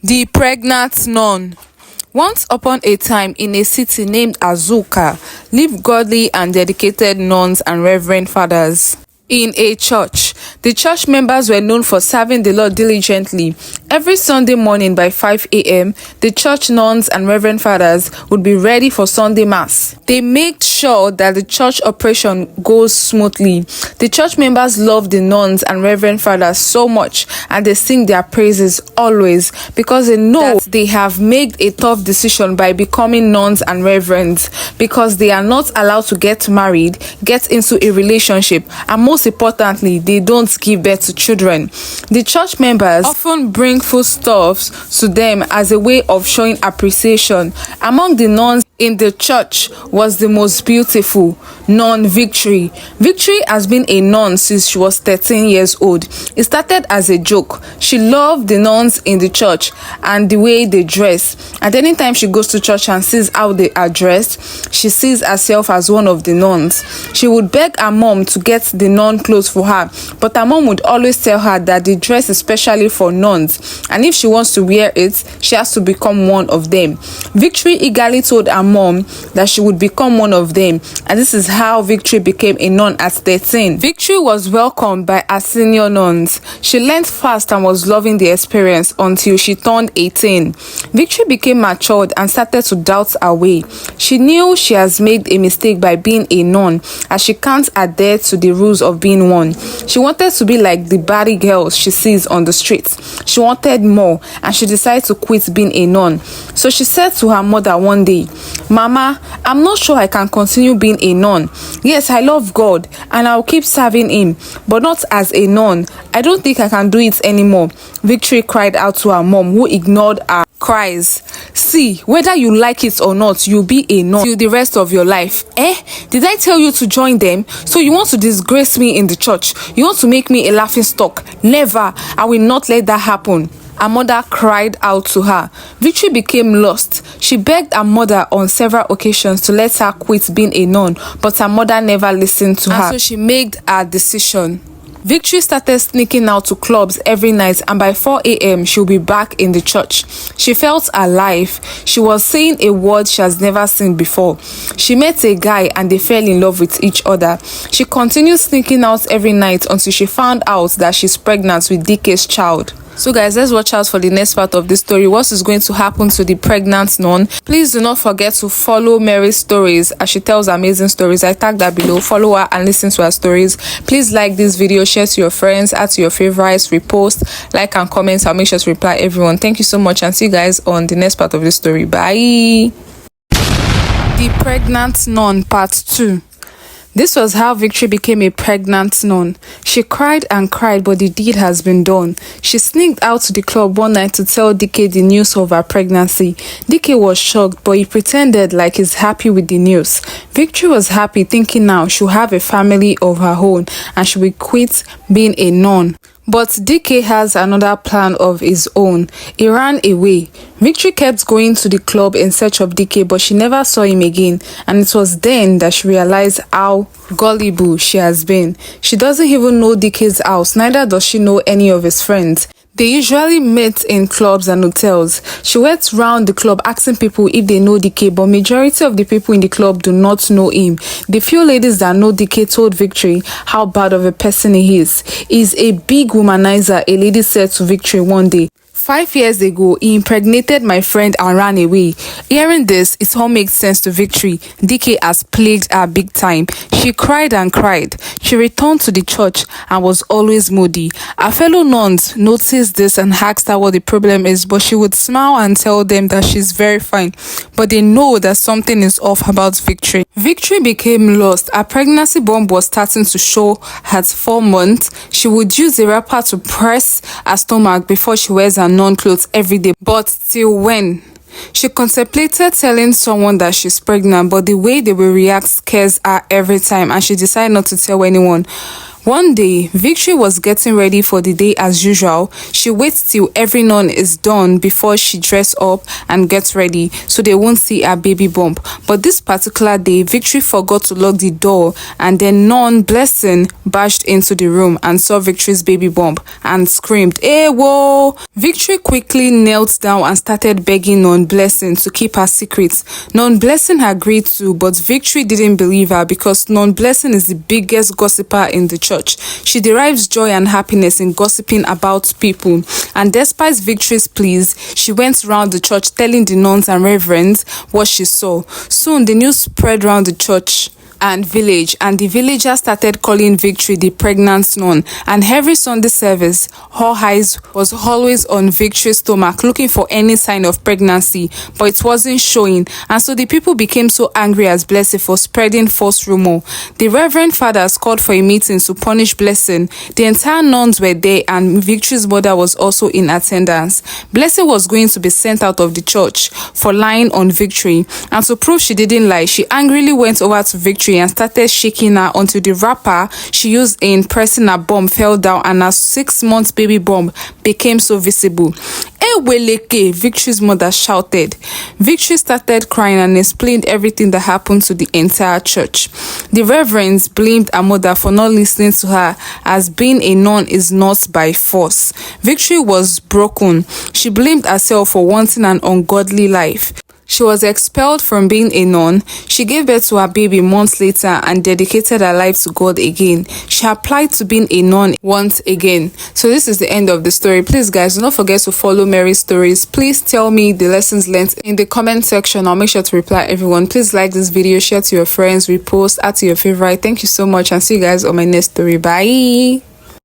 The pregnant nun. Once upon a time, in a city named Azuka, lived godly and dedicated nuns and reverend fathers. In a church, the church members were known for serving the Lord diligently. Every Sunday morning by 5 a.m., the church nuns and reverend fathers would be ready for Sunday Mass. They made sure that the church operation goes smoothly. The church members love the nuns and reverend fathers so much, and they sing their praises always because they know that they have made a tough decision by becoming nuns and reverends, because they are not allowed to get married, get into a relationship, and most importantly, they don't give birth to children. The church members often bring foodstuffs to them as a way of showing appreciation. Among the nuns in the church was the most beautiful nun, Victory. Victory has been a nun since she was 13 years old. It started as a joke. She loved the nuns in the church and the way they dress. And anytime she goes to church and sees how they are dressed, she sees herself as one of the nuns. She would beg her mom to get the nun clothes for her, but her mom would always tell her that the dress is specially for nuns, and if she wants to wear it, she has to become one of them. Victory eagerly told her mom that she would become one of them, and this is how Victory became a nun at 13. Victory was welcomed by her senior nuns. She learned fast and was loving the experience until she turned 18. Victory became matured and started to doubt her way. She knew she has made a mistake by being a nun, as she can't adhere to the rules of being one. She wanted to be like the baddie girls she sees on the streets. She wanted more, and she decided to quit being a nun. So she said to her mother one day, "Mama, I'm not sure I can continue being a nun. Yes, I love God and I'll keep serving him, but not as a nun. I don't think I can do it anymore." Victory cried out to her mom, who ignored her cries. "See, whether you like it or not, you'll be a nun till the rest of your life. Did I tell you to join them? So you want to disgrace me in the church? You want to make me a laughing stock? Never. I will not let that happen." Her mother cried out to her. Victory became lost. She begged her mother on several occasions to let her quit being a nun, but her mother never listened to her. So she made her decision. Victory started sneaking out to clubs every night, and by 4 a.m. she'll be back in the church. She felt alive. She was saying a word she has never seen before. She met a guy and they fell in love with each other. She continued sneaking out every night until she found out that she's pregnant with DK's child. So guys, let's watch out for the next part of this story. What is going to happen to the pregnant nun? Please do not forget to follow Mary's stories as she tells amazing stories. I tag that below. Follow her and listen to her stories. Please like this video, share to your friends, add to your favorites, repost, like and comment. I'll make sure to reply everyone. Thank you so much, and see you guys on the next part of this story. Bye. The pregnant nun part 2. This was how Victory became a pregnant nun. She cried and cried, but the deed has been done. She sneaked out to the club one night to tell DK the news of her pregnancy. DK was shocked, but he pretended like he's happy with the news. Victory was happy, thinking now she'll have a family of her own and she will quit being a nun. But DK has another plan of his own. He ran away. Victory kept going to the club in search of DK, but she never saw him again, and it was then that she realized how gullible she has been. She doesn't even know DK's house, neither does she know any of his friends. They usually meet in clubs and hotels. She went round the club asking people if they know DK, but majority of the people in the club do not know him. The few ladies that know DK told Victory how bad of a person he is. He's a big womanizer, a lady said to Victory one day. 5 years ago, he impregnated my friend and ran away. Hearing this, it all makes sense to Victory. DK has plagued her big time. She cried and cried. She returned to the church and was always moody. Her fellow nuns noticed this and asked her what the problem is, but she would smile and tell them that she's very fine. But they know that something is off about Victory. Victory became lost. Her pregnancy bump was starting to show at 4 months. She would use a wrapper to press her stomach before she wears her nun clothes every day. But till when? She contemplated telling someone that she's pregnant, but the way they will react scares her every time, and she decided not to tell anyone. One day, Victory was getting ready for the day as usual. She waits till every nun is done before she dress up and gets ready so they won't see her baby bump. But this particular day, Victory forgot to lock the door, and then nun Blessing barged into the room and saw Victory's baby bump and screamed, "Hey, whoa!" Victory quickly knelt down and started begging nun Blessing to keep her secret. Nun Blessing agreed to, but Victory didn't believe her because nun Blessing is the biggest gossiper in the church. She derives joy and happiness in gossiping about people, and despite Victory's pleas, she went around the church telling the nuns and reverends what she saw. Soon the news spread around the church and village, and the villagers started calling Victory the pregnant nun. And every Sunday service, her eyes was always on Victory's stomach looking for any sign of pregnancy, but it wasn't showing. And so the people became so angry as Blessing for spreading false rumor. The reverend fathers called for a meeting to punish Blessing. The entire nuns were there, and Victory's mother was also in attendance. Blessing was going to be sent out of the church for lying on Victory, and to prove she didn't lie, she angrily went over to Victory and started shaking her until the wrapper she used in pressing her bum fell down, and her 6-month baby bum became so visible. "Eweleke," Victory's mother shouted. Victory started crying and explained everything that happened to the entire church. The reverends blamed her mother for not listening to her, as being a nun is not by force. Victory was broken. She blamed herself for wanting an ungodly life. She was expelled from being a nun. She gave birth to her baby months later and dedicated her life to God again. She applied to being a nun once again. So this is the end of the story. Please guys, do not forget to follow Mary's stories. Please tell me the lessons learned in the comment section. I'll make sure to reply everyone. Please like this video, share to your friends, repost, add to your favorite. Thank you so much, and see you guys on my next story. Bye.